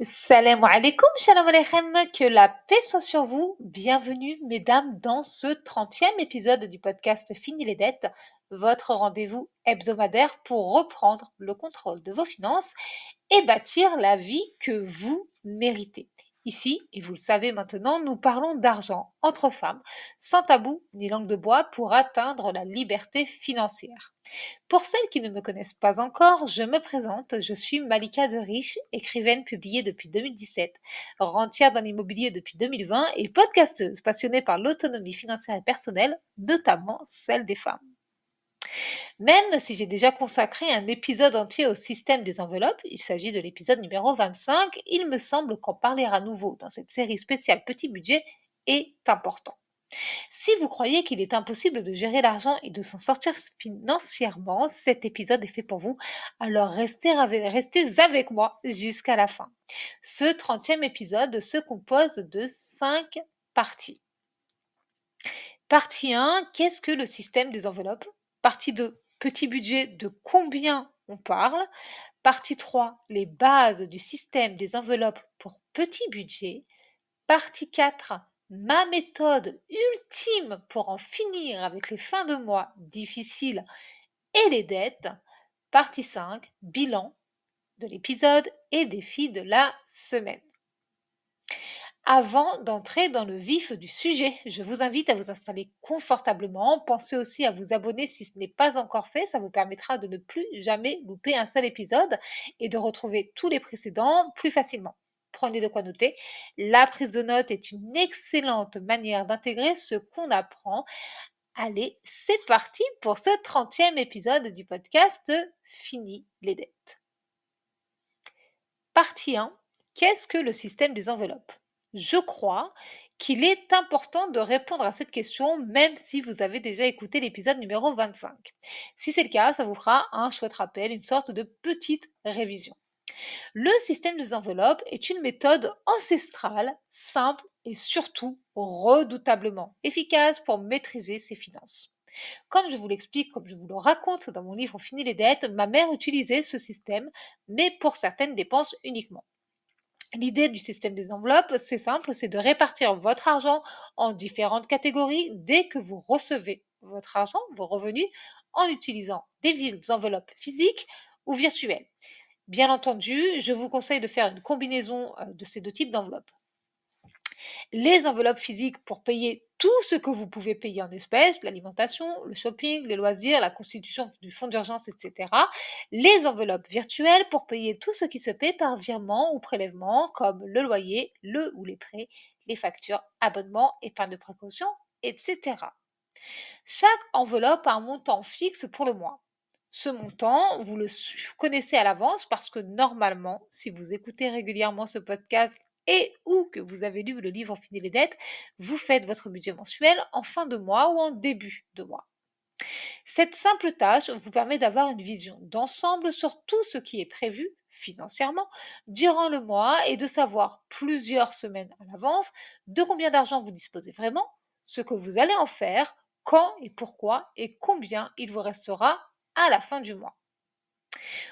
Salam alaikum, shalom aleichem, que la paix soit sur vous. Bienvenue, mesdames, dans ce 30e épisode du podcast Fini les dettes, votre rendez-vous hebdomadaire pour reprendre le contrôle de vos finances et bâtir la vie que vous méritez. Ici, et vous le savez maintenant, nous parlons d'argent entre femmes, sans tabou ni langue de bois pour atteindre la liberté financière. Pour celles qui ne me connaissent pas encore, je me présente, je suis Malika de Riche, écrivaine publiée depuis 2017, rentière dans l'immobilier depuis 2020 et podcasteuse passionnée par l'autonomie financière et personnelle, notamment celle des femmes. Même si j'ai déjà consacré un épisode entier au système des enveloppes, il s'agit de l'épisode numéro 25, il me semble qu'en parler à nouveau dans cette série spéciale Petit Budget est important. Si vous croyez qu'il est impossible de gérer l'argent et de s'en sortir financièrement, cet épisode est fait pour vous, alors restez avec moi jusqu'à la fin. Ce 30e épisode se compose de 5 parties. Partie 1, qu'est-ce que le système des enveloppes? Partie 2, petit budget, de combien on parle? Partie 3, les bases du système des enveloppes pour petit budget. Partie 4, ma méthode ultime pour en finir avec les fins de mois difficiles et les dettes. Partie 5, bilan de l'épisode et défi de la semaine. Avant d'entrer dans le vif du sujet, je vous invite à vous installer confortablement. Pensez aussi à vous abonner si ce n'est pas encore fait. Ça vous permettra de ne plus jamais louper un seul épisode et de retrouver tous les précédents plus facilement. Prenez de quoi noter. La prise de notes est une excellente manière d'intégrer ce qu'on apprend. Allez, c'est parti pour ce 30e épisode du podcast Fini les dettes. Partie 1. Qu'est-ce que le système des enveloppes? Je crois qu'il est important de répondre à cette question même si vous avez déjà écouté l'épisode numéro 25. Si c'est le cas, ça vous fera un chouette rappel, une sorte de petite révision. Le système des enveloppes est une méthode ancestrale, simple et surtout redoutablement efficace pour maîtriser ses finances. Comme je vous l'explique, comme je vous le raconte dans mon livre Fini les dettes, ma mère utilisait ce système, mais pour certaines dépenses uniquement. L'idée du système des enveloppes, c'est simple, c'est de répartir votre argent en différentes catégories dès que vous recevez votre argent, vos revenus, en utilisant des enveloppes physiques ou virtuelles. Bien entendu, je vous conseille de faire une combinaison de ces deux types d'enveloppes. Les enveloppes physiques pour payer tout ce que vous pouvez payer en espèces, l'alimentation, le shopping, les loisirs, la constitution du fonds d'urgence, etc. Les enveloppes virtuelles pour payer tout ce qui se paie par virement ou prélèvement, comme le loyer, le ou les prêts, les factures, abonnements, épargne de précaution, etc. Chaque enveloppe a un montant fixe pour le mois. Ce montant, vous le connaissez à l'avance parce que normalement, si vous écoutez régulièrement ce podcast et ou que vous avez lu le livre Fini les dettes, vous faites votre budget mensuel en fin de mois ou en début de mois. Cette simple tâche vous permet d'avoir une vision d'ensemble sur tout ce qui est prévu financièrement durant le mois et de savoir plusieurs semaines à l'avance de combien d'argent vous disposez vraiment, ce que vous allez en faire, quand et pourquoi et combien il vous restera à la fin du mois.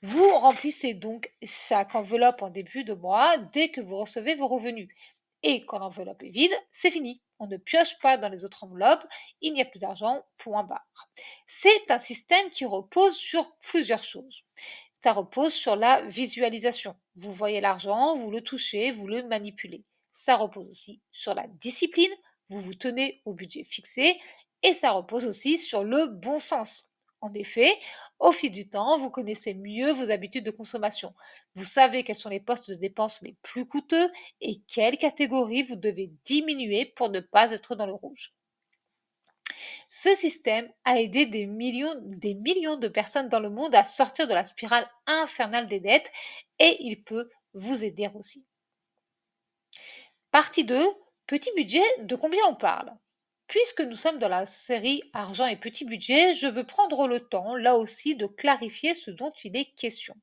Vous remplissez donc chaque enveloppe en début de mois dès que vous recevez vos revenus. Et quand l'enveloppe est vide, c'est fini. On ne pioche pas dans les autres enveloppes, il n'y a plus d'argent, point barre. C'est un système qui repose sur plusieurs choses. Ça repose sur la visualisation. Vous voyez l'argent, vous le touchez, vous le manipulez. Ça repose aussi sur la discipline, vous vous tenez au budget fixé, et ça repose aussi sur le bon sens. En effet, au fil du temps, vous connaissez mieux vos habitudes de consommation. Vous savez quels sont les postes de dépenses les plus coûteux et quelles catégories vous devez diminuer pour ne pas être dans le rouge. Ce système a aidé des millions de personnes dans le monde à sortir de la spirale infernale des dettes et il peut vous aider aussi. Partie 2, petit budget, de combien on parle? Puisque nous sommes dans la série argent et petit budget, je veux prendre le temps, là aussi, de clarifier ce dont il est question.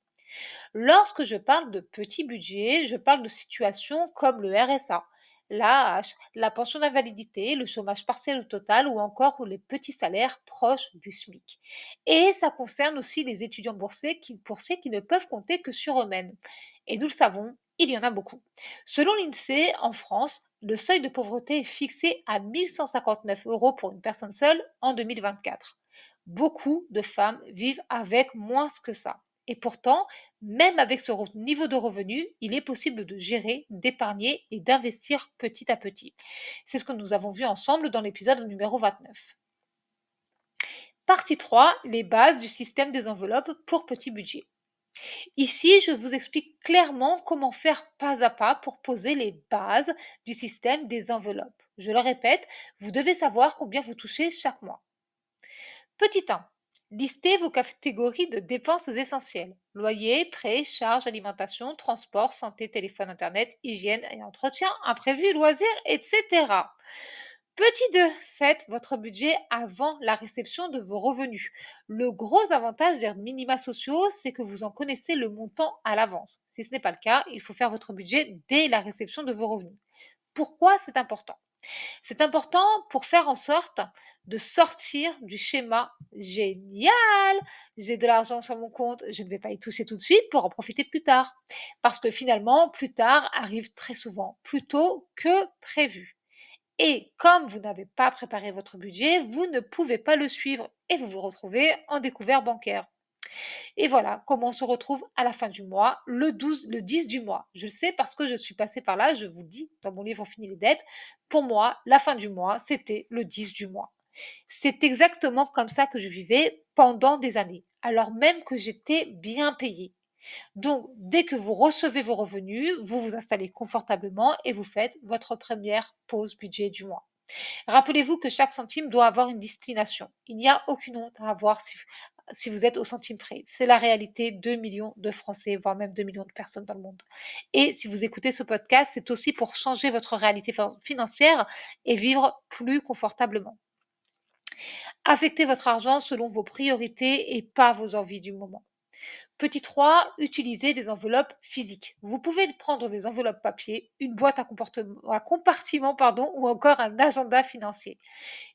Lorsque je parle de petit budget, je parle de situations comme le RSA, l'AAH, la pension d'invalidité, le chômage partiel ou total ou encore les petits salaires proches du SMIC. Et ça concerne aussi les étudiants boursiers qui ne peuvent compter que sur eux-mêmes. Et nous le savons, Il y en a beaucoup. Selon l'INSEE, en France, le seuil de pauvreté est fixé à 1 159 euros pour une personne seule en 2024. Beaucoup de femmes vivent avec moins que ça. Et pourtant, même avec ce niveau de revenu, il est possible de gérer, d'épargner et d'investir petit à petit. C'est ce que nous avons vu ensemble dans l'épisode numéro 29. Partie 3, les bases du système des enveloppes pour petit budget. Ici, je vous explique clairement comment faire pas à pas pour poser les bases du système des enveloppes. Je le répète, vous devez savoir combien vous touchez chaque mois. Petit 1. Listez vos catégories de dépenses essentielles. Loyer, prêts, charges, alimentation, transport, santé, téléphone, internet, hygiène et entretien, imprévus, loisirs, etc. Petit 2, faites votre budget avant la réception de vos revenus. Le gros avantage des minima sociaux, c'est que vous en connaissez le montant à l'avance. Si ce n'est pas le cas, il faut faire votre budget dès la réception de vos revenus. Pourquoi c'est important? C'est important pour faire en sorte de sortir du schéma génial. J'ai de l'argent sur mon compte, je ne vais pas y toucher tout de suite pour en profiter plus tard. Parce que finalement, plus tard arrive très souvent, plus tôt que prévu. Et comme vous n'avez pas préparé votre budget, vous ne pouvez pas le suivre et vous vous retrouvez en découvert bancaire. Et voilà comment on se retrouve à la fin du mois, le 10 du mois. Je le sais parce que je suis passée par là, je vous dis dans mon livre Fini les dettes. Pour moi, la fin du mois, c'était le 10 du mois. C'est exactement comme ça que je vivais pendant des années, alors même que j'étais bien payée. Donc, dès que vous recevez vos revenus, vous vous installez confortablement et vous faites votre première pause budget du mois. Rappelez-vous que chaque centime doit avoir une destination. Il n'y a aucune honte à avoir si vous êtes au centime près. C'est la réalité de millions de Français, voire même 2 millions de personnes dans le monde. Et si vous écoutez ce podcast, c'est aussi pour changer votre réalité financière et vivre plus confortablement. Affectez votre argent selon vos priorités et pas vos envies du moment. Petit 3, utilisez des enveloppes physiques. Vous pouvez prendre des enveloppes papier, une boîte à compartiment ou encore un agenda financier.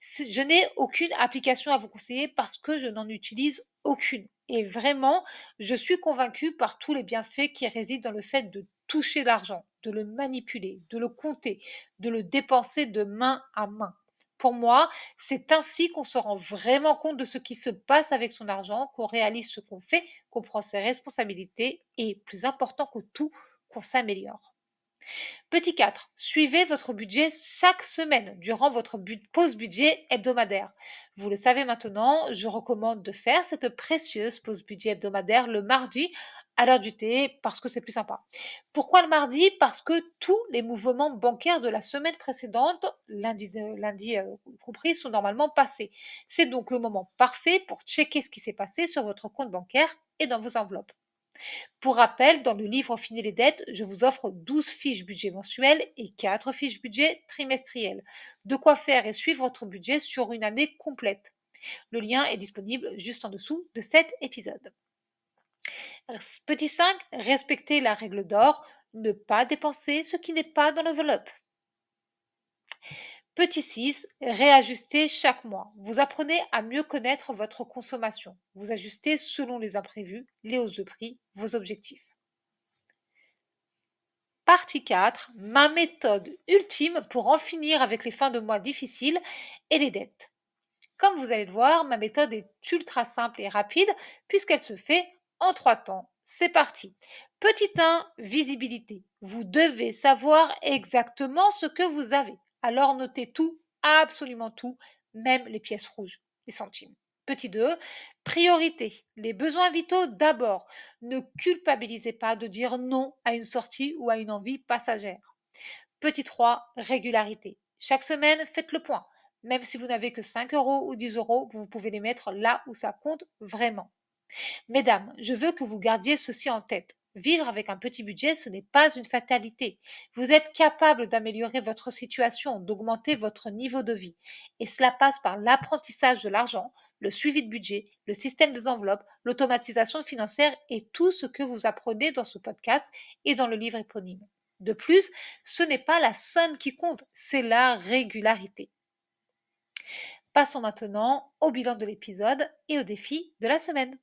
Je n'ai aucune application à vous conseiller parce que je n'en utilise aucune. Et vraiment, je suis convaincue par tous les bienfaits qui résident dans le fait de toucher l'argent, de le manipuler, de le compter, de le dépenser de main à main. Pour moi, c'est ainsi qu'on se rend vraiment compte de ce qui se passe avec son argent, qu'on réalise ce qu'on fait, qu'on prend ses responsabilités et, plus important que tout, qu'on s'améliore. Petit 4. Suivez votre budget chaque semaine durant votre pause budget hebdomadaire. Vous le savez maintenant, je recommande de faire cette précieuse pause budget hebdomadaire le mardi à l'heure du thé parce que c'est plus sympa. Pourquoi le mardi? Parce que tous les mouvements bancaires de la semaine précédente, lundi compris, sont normalement passés. C'est donc le moment parfait pour checker ce qui s'est passé sur votre compte bancaire et dans vos enveloppes. Pour rappel, dans le livre Fini les dettes, je vous offre 12 fiches budget mensuelles et 4 fiches budget trimestrielles. De quoi faire et suivre votre budget sur une année complète. Le lien est disponible juste en dessous de cet épisode. Petit 5, respectez la règle d'or, ne pas dépenser ce qui n'est pas dans l'enveloppe. Petit 6, réajustez chaque mois. Vous apprenez à mieux connaître votre consommation. Vous ajustez selon les imprévus, les hausses de prix, vos objectifs. Partie 4, ma méthode ultime pour en finir avec les fins de mois difficiles et les dettes. Comme vous allez le voir, ma méthode est ultra simple et rapide puisqu'elle se fait en 3 temps. C'est parti. Petit 1, visibilité. Vous devez savoir exactement ce que vous avez. Alors notez tout, absolument tout, même les pièces rouges, les centimes. Petit 2, priorité. Les besoins vitaux d'abord. Ne culpabilisez pas de dire non à une sortie ou à une envie passagère. Petit 3, régularité. Chaque semaine, faites le point. Même si vous n'avez que 5 euros ou 10 euros, vous pouvez les mettre là où ça compte vraiment. Mesdames, je veux que vous gardiez ceci en tête. Vivre avec un petit budget, ce n'est pas une fatalité. Vous êtes capable d'améliorer votre situation, d'augmenter votre niveau de vie. Et cela passe par l'apprentissage de l'argent, le suivi de budget, le système des enveloppes, l'automatisation financière et tout ce que vous apprenez dans ce podcast et dans le livre éponyme. De plus, ce n'est pas la somme qui compte, c'est la régularité. Passons maintenant au bilan de l'épisode et au défi de la semaine.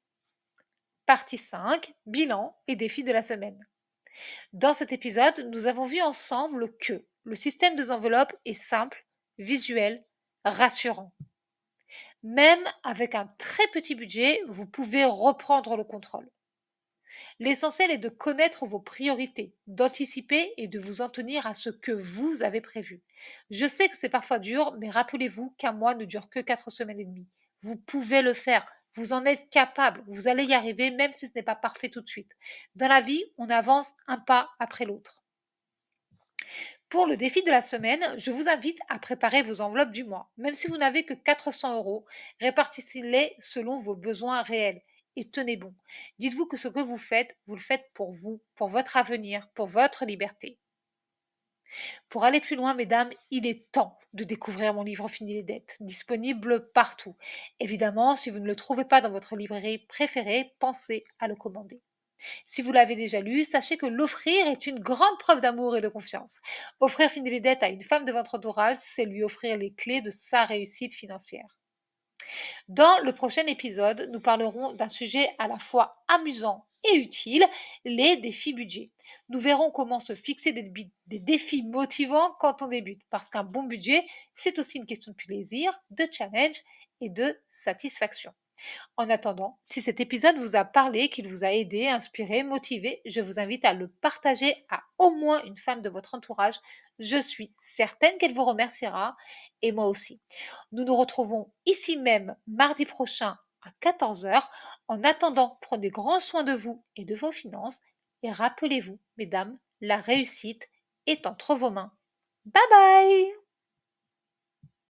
Partie 5, bilan et défi de la semaine. Dans cet épisode, nous avons vu ensemble que le système des enveloppes est simple, visuel, rassurant. Même avec un très petit budget, vous pouvez reprendre le contrôle. L'essentiel est de connaître vos priorités, d'anticiper et de vous en tenir à ce que vous avez prévu. Je sais que c'est parfois dur, mais rappelez-vous qu'un mois ne dure que 4 semaines et demie. Vous pouvez le faire, vous en êtes capable, vous allez y arriver même si ce n'est pas parfait tout de suite. Dans la vie, on avance un pas après l'autre. Pour le défi de la semaine, je vous invite à préparer vos enveloppes du mois. Même si vous n'avez que 400 €, répartissez-les selon vos besoins réels. Et tenez bon. Dites-vous que ce que vous le faites pour vous, pour votre avenir, pour votre liberté. Pour aller plus loin, mesdames, il est temps de découvrir mon livre Fini les dettes, disponible partout. Évidemment, si vous ne le trouvez pas dans votre librairie préférée, pensez à le commander. Si vous l'avez déjà lu, sachez que l'offrir est une grande preuve d'amour et de confiance. Offrir Fini les dettes à une femme de votre entourage, c'est lui offrir les clés de sa réussite financière. Dans le prochain épisode, nous parlerons d'un sujet à la fois amusant et utile, les défis budget. Nous verrons comment se fixer des défis motivants quand on débute, parce qu'un bon budget, c'est aussi une question de plaisir, de challenge et de satisfaction. En attendant, si cet épisode vous a parlé, qu'il vous a aidé, inspiré, motivé, je vous invite à le partager à au moins une femme de votre entourage. Je suis certaine qu'elle vous remerciera et moi aussi. Nous nous retrouvons ici même mardi prochain à 14 heures. En attendant, prenez grand soin de vous et de vos finances et rappelez-vous, mesdames, la réussite est entre vos mains. Bye bye!